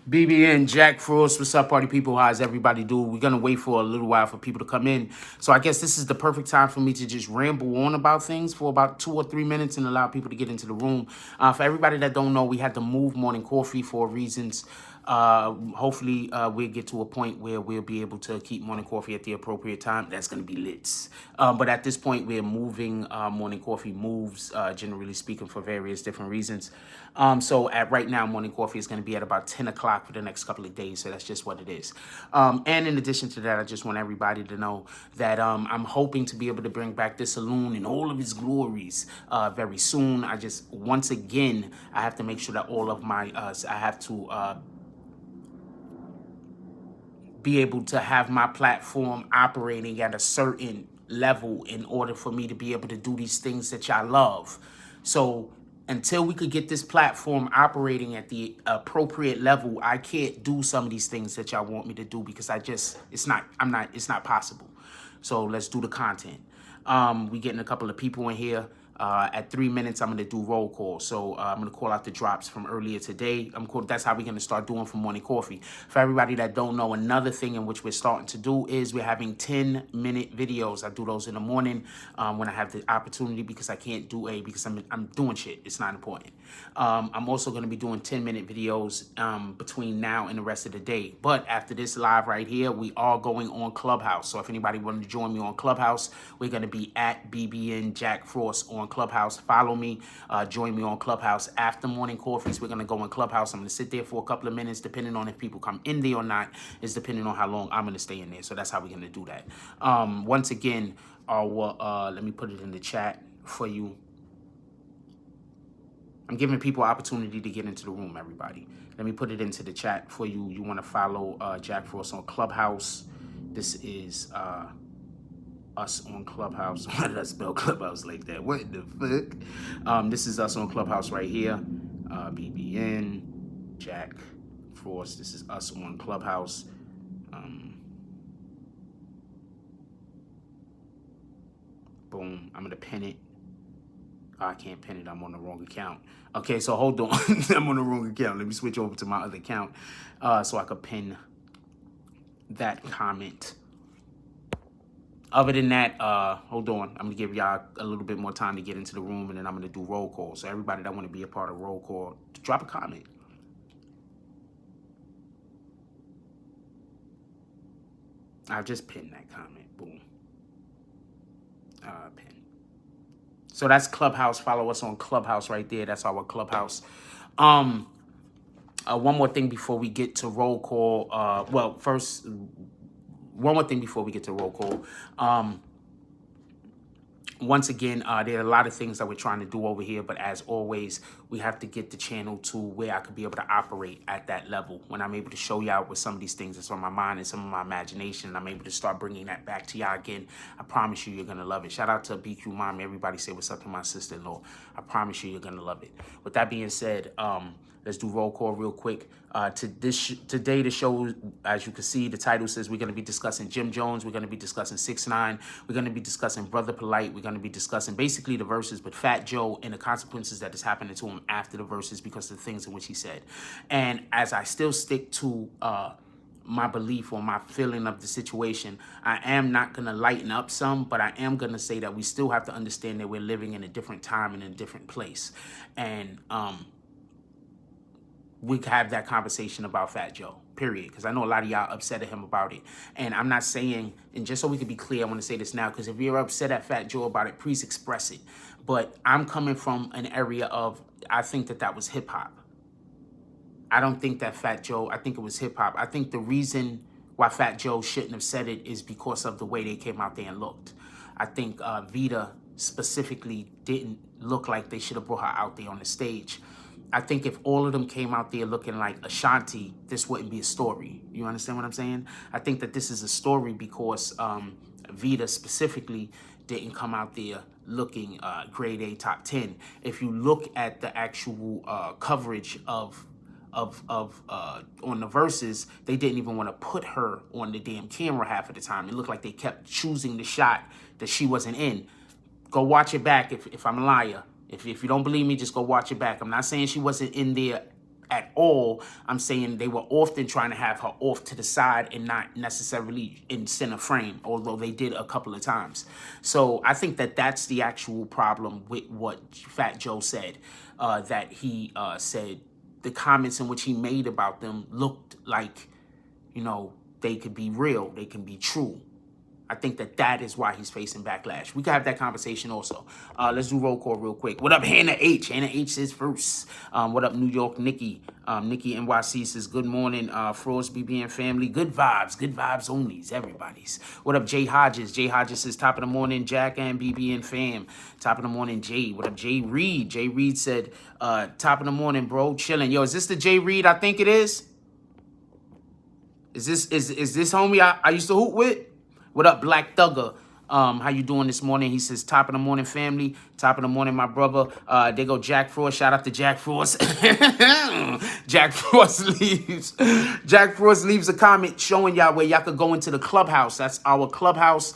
BBN, Jack Frost, what's up, party people? How's everybody doing? We're going to wait for a little while for people to come in. So I guess this is the perfect time for me to just ramble on about things for about 2 or 3 minutes and allow people to get into the room. For everybody that don't know, we had to move morning coffee for reasons. Hopefully, we'll get to a point where we'll be able to keep morning coffee at the appropriate time. That's going to be lit. But at this point, we're moving morning coffee moves, generally speaking, for various different reasons. So at right now, morning coffee is going to be at about 10 o'clock for the next couple of days. So that's just what it is. And in addition to that, I just want everybody to know that I'm hoping to be able to bring back this saloon in all of its glories very soon. I just, once again, I have to make sure that all of my, I have to be able to have my platform operating at a certain level in order for me to be able to do these things that y'all love. So until we could get this platform operating at the appropriate level, I can't do some of these things that y'all want me to do because it's not possible. So let's do the content. We getting a couple of people in here. At 3 minutes, I'm going to do roll call. So I'm going to call out the drops from earlier today. That's how we're going to start doing for morning coffee. For everybody that don't know, another thing in which we're starting to do is we're having 10-minute videos. I do those in the morning when I have the opportunity because I can't do because I'm doing shit. It's not important. I'm also going to be doing 10-minute videos between now and the rest of the day. But after this live right here, we are going on Clubhouse. So if anybody wanted to join me on Clubhouse, we're going to be at BBN Jack Frost on Clubhouse. Follow me, join me on Clubhouse after morning coffees. We're going to go in Clubhouse. I'm going to sit there for a couple of minutes, depending on if people come in there or not, is depending on how long I'm going to stay in there. So that's how we're going to do that. Once again, let me put it in the chat for you. I'm giving people opportunity to get into the room, everybody. Let me put it into the chat for you. You want to follow Jack Frost on Clubhouse. This is us on Clubhouse. Why did I spell Clubhouse like that? What the fuck? This is us on Clubhouse right here. BBN, Jack Frost. This is us on Clubhouse. Boom. I'm going to pin it. I can't pin it. I'm on the wrong account. Okay, so hold on. I'm on the wrong account. Let me switch over to my other account so I could pin that comment. Other than that, hold on. I'm going to give y'all a little bit more time to get into the room, and then I'm going to do roll call. So everybody that want to be a part of roll call, drop a comment. I just pinned that comment. Boom. Pin. So that's Clubhouse. Follow us on Clubhouse right there. That's our Clubhouse. One more thing before we get to roll call. One more thing before we get to roll call. Once again, there are a lot of things that we're trying to do over here, but as always, we have to get the channel to where I could be able to operate at that level. When I'm able to show y'all with some of these things that's on my mind and some of my imagination, and I'm able to start bringing that back to y'all again, I promise you, you're going to love it. Shout out to BQ Mom. Everybody say what's up to my sister-in-law. I promise you, you're going to love it. With that being said, let's do roll call real quick. Today, the show, as you can see, the title says we're going to be discussing Jim Jones. We're going to be discussing 6ix9ine. We're going to be discussing Brother Polight. We're going to be discussing basically the verses, but Fat Joe and the consequences that is happening to him after the verses because of the things in which he said. And as I still stick to my belief or my feeling of the situation, I am not going to lighten up some, but I am going to say that we still have to understand that we're living in a different time and in a different place. And we could have that conversation about Fat Joe, period. Because I know a lot of y'all upset at him about it. And I'm not saying, and just so we can be clear, I want to say this now, because if you're upset at Fat Joe about it, please express it. But I'm coming from an area of, I think that was hip hop. I don't think that Fat Joe, I think it was hip hop. I think the reason why Fat Joe shouldn't have said it is because of the way they came out there and looked. I think Vita specifically didn't look like they should have brought her out there on the stage. I think if all of them came out there looking like Ashanti, this wouldn't be a story. You understand what I'm saying? I think that this is a story because Vita specifically didn't come out there looking grade A top 10. If you look at the actual coverage of on the verses, they didn't even want to put her on the damn camera half of the time. It looked like they kept choosing the shot that she wasn't in. Go watch it back if I'm a liar. If you don't believe me, just go watch it back. I'm not saying she wasn't in there at all. I'm saying they were often trying to have her off to the side and not necessarily in center frame, although they did a couple of times. So I think that that's the actual problem with what Fat Joe said, that he said the comments in which he made about them looked like, you know, they could be real, they can be true. I think that that is why he's facing backlash. We can have that conversation also. Let's do roll call real quick. What up, Hannah H? Hannah H says first. What up, New York Nikki? Nikki NYC says, good morning, Frost BBN family. Good vibes only. It's everybody's. What up, Jay Hodges? Jay Hodges says, top of the morning, Jack and BBN fam. Top of the morning, Jay. What up, Jay Reed? Jay Reed said, top of the morning, bro, chilling. Yo, is this the Jay Reed I think it is? Is this homie I used to hoop with? What up, Black Thugger? How you doing this morning? He says, top of the morning, family. Top of the morning, my brother. There go Jack Frost. Shout out to Jack Frost. Jack Frost leaves. Jack Frost leaves a comment showing y'all where y'all could go into the clubhouse. That's our clubhouse.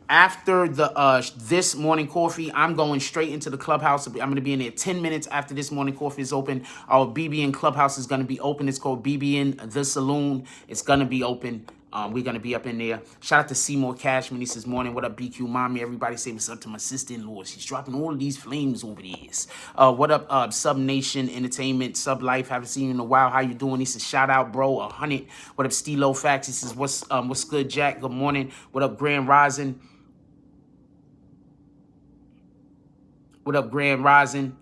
After the this morning coffee, I'm going straight into the clubhouse. I'm going to be in there 10 minutes after this morning coffee is open. Our BBN clubhouse is going to be open. It's called BBN The Saloon. It's going to be open. We're going to be up in there. Shout out to Seymour Cashman. He says, morning, what up, BQ Mommy? Everybody say what's up to my sister-in-law. She's dropping all of these flames over the years. What up, Sub Nation Entertainment, Sub Life? Haven't seen you in a while. How you doing? He says, shout out, bro, 100. What up, Stilo Facts? He says, what's good, Jack? Good morning. What up, Grand Rising? What up, Grand Rising?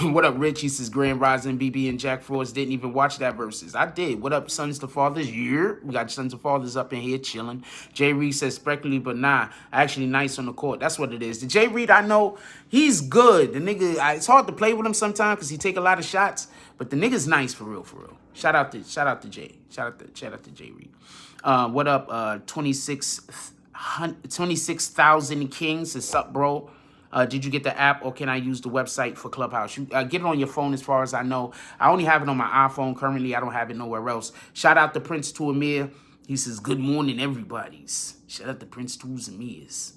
What up, Rich? He says, Grand Rising, BB and Jack Frost didn't even watch that verses. I did. What up, Sons to Fathers? Yeah, we got Sons to Fathers up in here chilling. Jay Reed says, speculary, but nah, actually nice on the court. That's what it is. The Jay Reed I know, he's good. The nigga, it's hard to play with him sometimes because he take a lot of shots, but the nigga's nice for real, for real. Shout out to Jay. Shout out to Jay Reed. What up, 26,000 Kings? What's up, bro? Did you get the app or can I use the website for Clubhouse? You get it on your phone as far as I know. I only have it on my iPhone currently. I don't have it nowhere else. Shout out to Prince to Amir. He says, good morning, everybody's. Shout out to Prince to Amirs.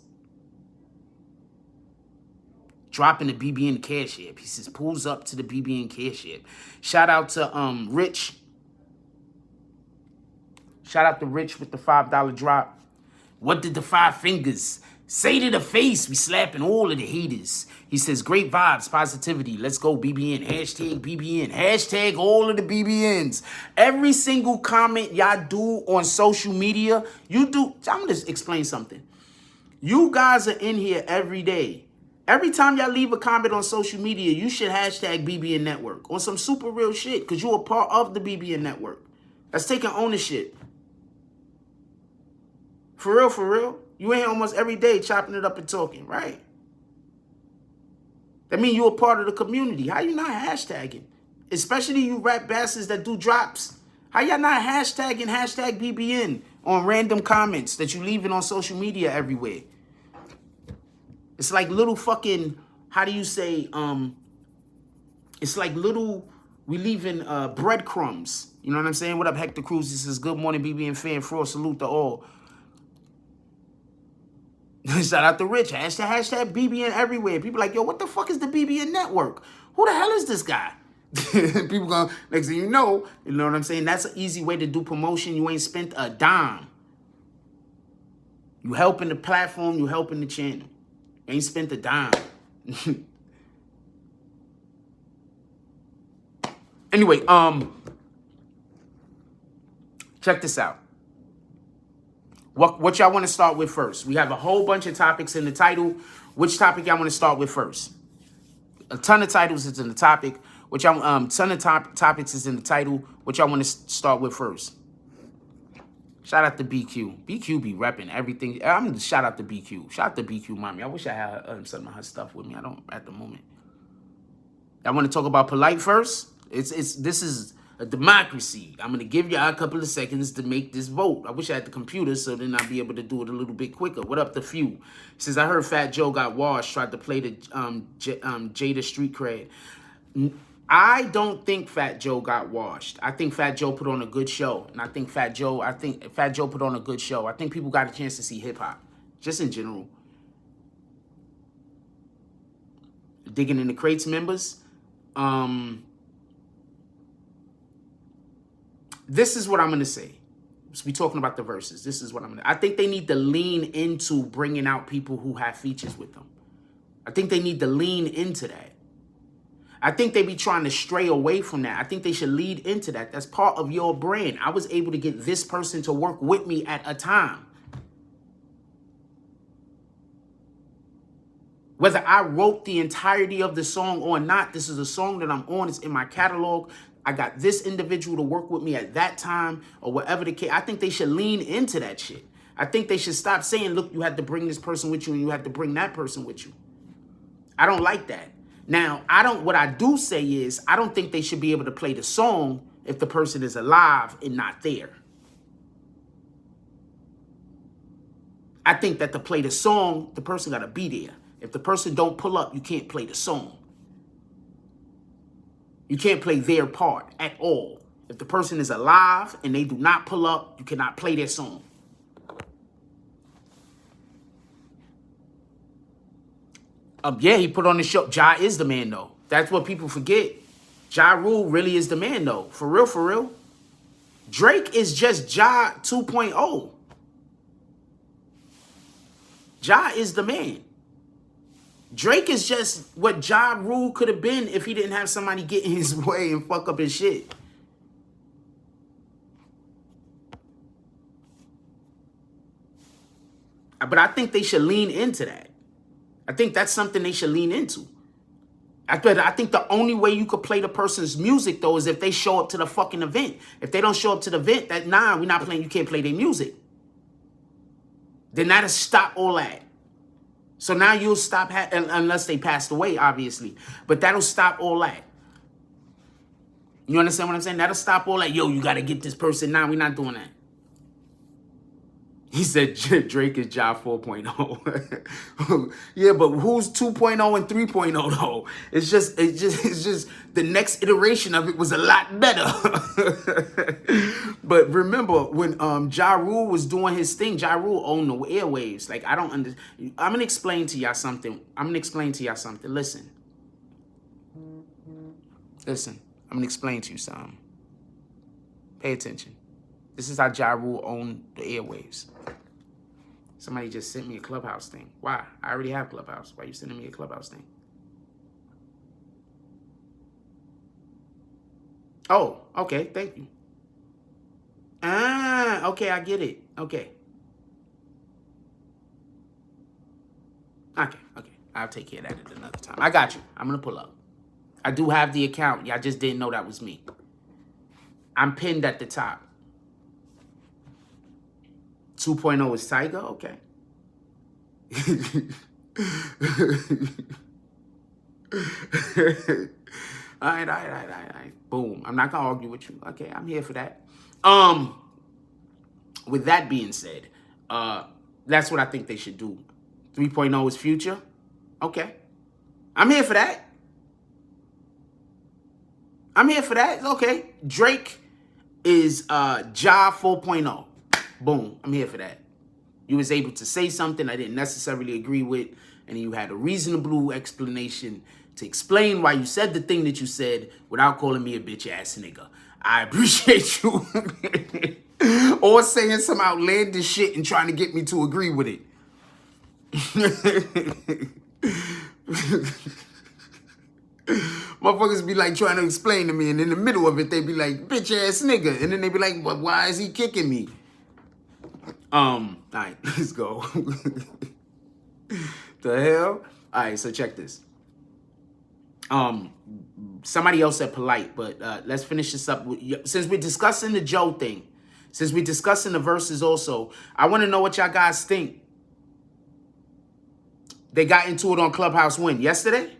Dropping the BBN Cash App. He says, pulls up to the BBN Cash App. Shout out to Rich. Shout out to Rich with the $5 drop. What did the 5 fingers say to the face? We slapping all of the haters. He says, great vibes, positivity. Let's go, BBN. Hashtag BBN. Hashtag all of the BBNs. Every single comment y'all do on social media, you do. I'm going to explain something. You guys are in here every day. Every time y'all leave a comment on social media, you should hashtag BBN Network on some super real shit because you're a part of the BBN Network. That's taking ownership. For real, for real. You in here almost every day chopping it up and talking, right? That means you're a part of the community. How you not hashtagging? Especially you rap bastards that do drops. How y'all not hashtagging hashtag BBN on random comments that you leaving on social media everywhere? It's like little fucking, how do you say, it's like little, we leaving breadcrumbs. You know what I'm saying? What up, Hector Cruz? This is good morning, BBN fan. Frost, salute to all. Shout out to Rich. Hashtag BBN everywhere. People like, yo, what the fuck is the BBN Network? Who the hell is this guy? People going, next thing you know what I'm saying? That's an easy way to do promotion. You ain't spent a dime. You helping the platform, you helping the channel. You ain't spent a dime. Anyway, check this out. What y'all want to start with first? We have a whole bunch of topics in the title. Which topic y'all want to start with first? A ton of titles is in the topic. Which y'all ton of topics is in the title. What y'all want to start with first? Shout out to BQ. BQ be repping everything. I'm gonna shout out to BQ. Shout out to BQ Mommy. I wish I had some of her stuff with me. I don't at the moment. Y'all want to talk about Polight first? This is a democracy. I'm going to give y'all a couple of seconds to make this vote. I wish I had the computer so then I'd be able to do it a little bit quicker. What up, the few? Since I heard Fat Joe got washed, tried to play the Jada Street cred. I don't think Fat Joe got washed. I think Fat Joe put on a good show. And I think Fat Joe put on a good show. I think people got a chance to see hip-hop, just in general. Digging in the Crates members. This is what I'm going to say. We talking about the verses. This is what I'm going to... I think they need to lean into bringing out people who have features with them. I think they need to lean into that. I think they be trying to stray away from that. I think they should lead into that. That's part of your brand. I was able to get this person to work with me at a time. Whether I wrote the entirety of the song or not, this is a song that I'm on. It's in my catalog. I got this individual to work with me at that time or whatever the case. I think they should lean into that shit. I think they should stop saying, look, you had to bring this person with you and you had to bring that person with you. I don't like that. Now, what I do say is, I don't think they should be able to play the song if the person is alive and not there. I think that to play the song, the person got to be there. If the person don't pull up, you can't play the song. You can't play their part at all. If the person is alive and they do not pull up, you cannot play their song. Yeah, he put on the show. Ja is the man, though. That's what people forget. Ja Rule really is the man, though. For real, for real. Drake is just Ja 2.0. Ja is the man. Drake is just what Ja Rule could have been if he didn't have somebody get in his way and fuck up his shit. But I think they should lean into that. I think that's something they should lean into. I think the only way you could play the person's music, though, is if they show up to the fucking event. If they don't show up to the event, we're not playing, you can't play their music. Then that'll stop all that. So now you'll stop, unless they passed away, obviously. But that'll stop all that. You understand what I'm saying? That'll stop all that. Yo, you got to get this person. Nah, we're not doing that. He said Drake is Ja 4.0. Yeah, but who's 2.0 and 3.0 though? It's just the next iteration of it was a lot better. But remember when Ja Rule was doing his thing, Ja Rule owned the airwaves. Like, I don't understand. I'm gonna explain to y'all something. Listen. I'm gonna explain to you something. Pay attention. This is how Ja Rule owned the airwaves. Somebody just sent me a Clubhouse thing. Why? I already have Clubhouse. Why are you sending me a Clubhouse thing? Oh, okay. Thank you. Ah, okay. I get it. Okay. Okay. I'll take care of that at another time. I got you. I'm going to pull up. I do have the account. Y'all just didn't know that was me. I'm pinned at the top. 2.0 is Tiger? Okay. All right. Boom. I'm not going to argue with you. Okay, I'm here for that. With that being said, that's what I think they should do. 3.0 is Future? Okay. I'm here for that. Okay. Drake is Ja 4.0. Boom. I'm here for that. You was able to say something I didn't necessarily agree with, and you had a reasonable explanation to explain why you said the thing that you said without calling me a bitch-ass nigga. I appreciate you. Or saying some outlandish shit and trying to get me to agree with it. Motherfuckers be like trying to explain to me, and in the middle of it, they be like, bitch-ass nigga. And then they be like, well, why is he kicking me? All right, let's go. The hell? All right, so check this. Somebody else said Polight, but let's finish this up. Since we're discussing the Joe thing, since we're discussing the verses also, I want to know what y'all guys think. They got into it on Clubhouse when? Yesterday?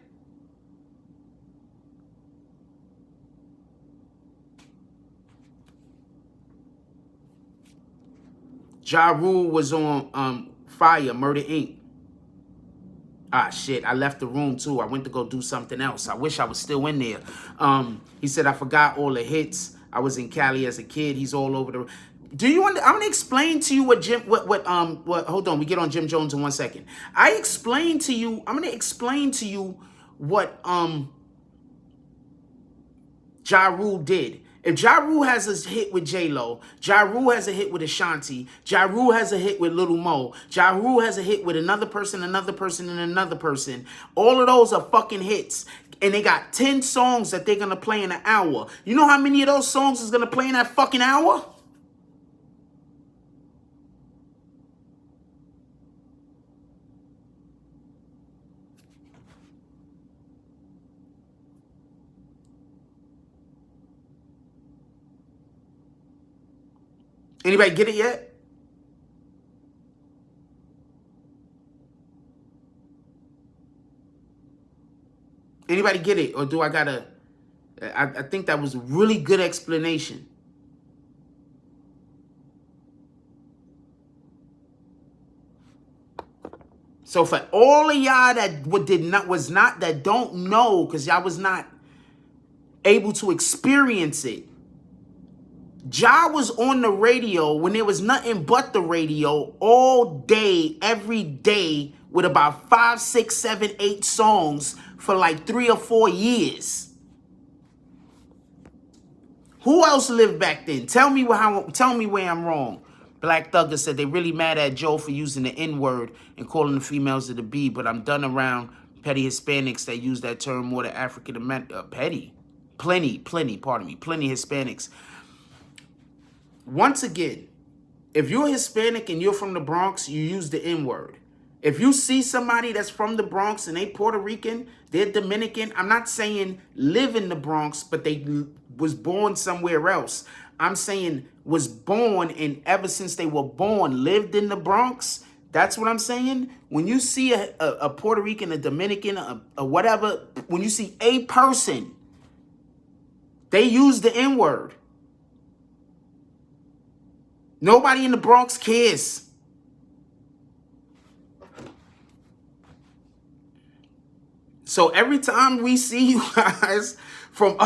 Ja Rule was on Fire, Murder Inc. Ah, shit, I left the room too. I went to go do something else. I wish I was still in there. He said, I forgot all the hits. I was in Cali as a kid. He's all over the... Do you want? I'm gonna explain to you what hold on, we get on Jim Jones in 1 second. I'm gonna explain to you what Ja Rule did. If Ja Rule has a hit with J-Lo, Ja Rule has a hit with Ashanti, Ja Rule has a hit with Little Mo, Ja Rule has a hit with another person, and another person, all of those are fucking hits. And they got 10 songs that they're going to play in an hour. You know how many of those songs is going to play in that fucking hour? Anybody get it yet? Anybody get it? Or do I gotta... I think that was a really good explanation. So for all of y'all that that don't know, because y'all was not able to experience it, Ja was on the radio when there was nothing but the radio all day, every day, with about 5, 6, 7, 8 songs for like 3 or 4 years. Who else lived back then? Tell me where I'm wrong. Black Thugger said they really mad at Joe for using the N-word and calling the females of the B, but I'm done around petty Hispanics that use that term more than African American. Plenty Hispanics. Once again, if you're Hispanic and you're from the Bronx, you use the N-word. If you see somebody that's from the Bronx and they Puerto Rican, they're Dominican, I'm not saying live in the Bronx, but they was born somewhere else. I'm saying was born and ever since they were born, lived in the Bronx. That's what I'm saying. When you see a Puerto Rican, a Dominican, a whatever, when you see a person, they use the N-word. Nobody in the Bronx cares. So every time we see you guys from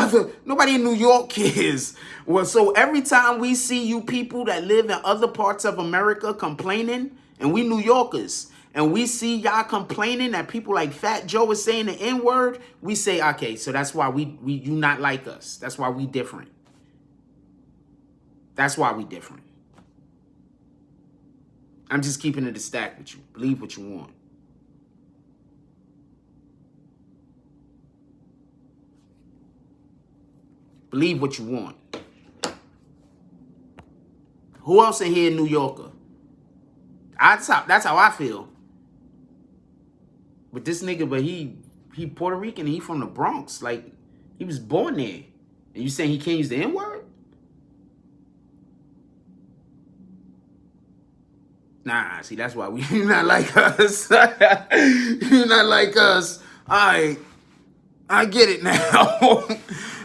nobody in New York cares. Well, so every time we see you people that live in other parts of America complaining, and we New Yorkers, and we see y'all complaining that people like Fat Joe is saying the N-word, we say, okay, so that's why you not like us. That's why we different. That's why we different. I'm just keeping it a stack with you. Believe what you want. Believe what you want. Who else in here New Yorker? That's how I feel. But this nigga, but he Puerto Rican, he from the Bronx. Like, he was born there. And you saying he can't use the N-word? Nah, see, that's why you not like us. You not like us. I get it now.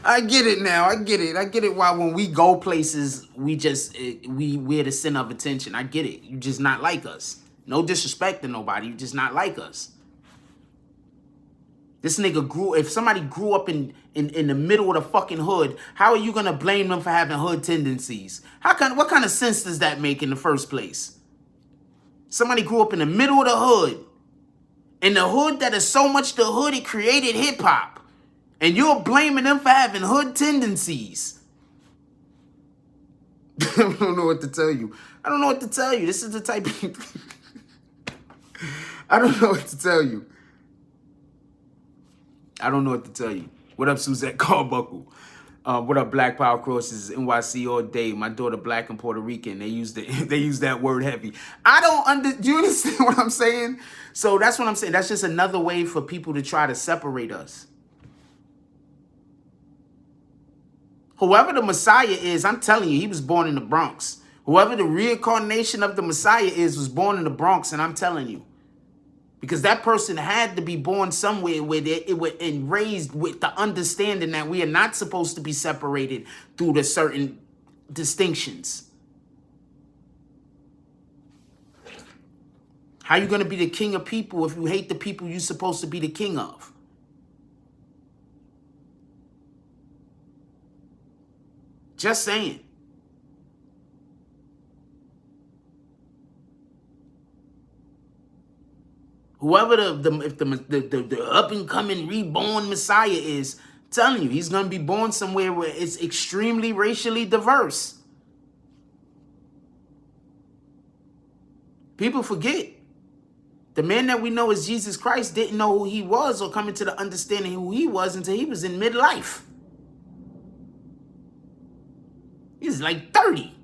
I get it now. I get it why when we go places, we're the center of attention. I get it. You just not like us. No disrespect to nobody. You just not like us. This nigga if somebody grew up in the middle of the fucking hood, how are you gonna blame them for having hood tendencies? What kind of sense does that make in the first place? Somebody grew up in the middle of the hood. In the hood that is so much the hood, it created hip-hop. And you're blaming them for having hood tendencies. I don't know what to tell you. I don't know what to tell you. This is the type of... I don't know what to tell you. I don't know what to tell you. What up, Suzette Carbuncle? What up, Black Power Crosses, NYC all day. My daughter Black and Puerto Rican. They use that word heavy. Do you understand what I'm saying? So that's what I'm saying. That's just another way for people to try to separate us. Whoever the Messiah is, I'm telling you, he was born in the Bronx. Whoever the reincarnation of the Messiah is was born in the Bronx, and I'm telling you. Because that person had to be born somewhere where and raised with the understanding that we are not supposed to be separated through the certain distinctions. How you going to be the king of people if you hate the people you're supposed to be the king of? Just saying. Whoever the up and coming reborn Messiah is, I'm telling you, he's gonna be born somewhere where it's extremely racially diverse. People forget. The man that we know as Jesus Christ didn't know who he was or come into the understanding who he was until he was in midlife. He's like 30.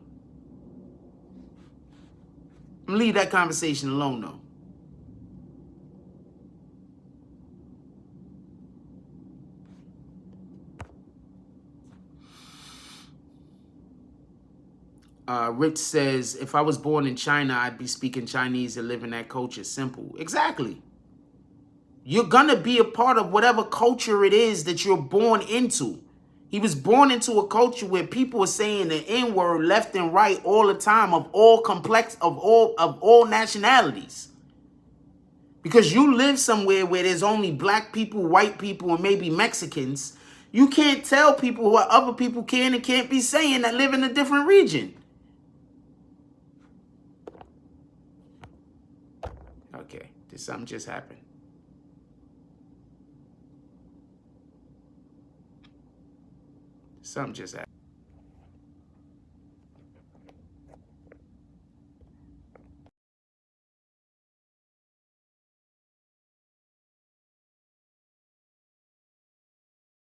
I'm gonna leave that conversation alone though. Rich says, if I was born in China, I'd be speaking Chinese and living that culture. Simple. Exactly. You're going to be a part of whatever culture it is that you're born into. He was born into a culture where people are saying the N-word left and right all the time of all nationalities. Because you live somewhere where there's only black people, white people, and maybe Mexicans. You can't tell people what other people can and can't be saying that live in a different region. Okay, something just happened. Something just happened.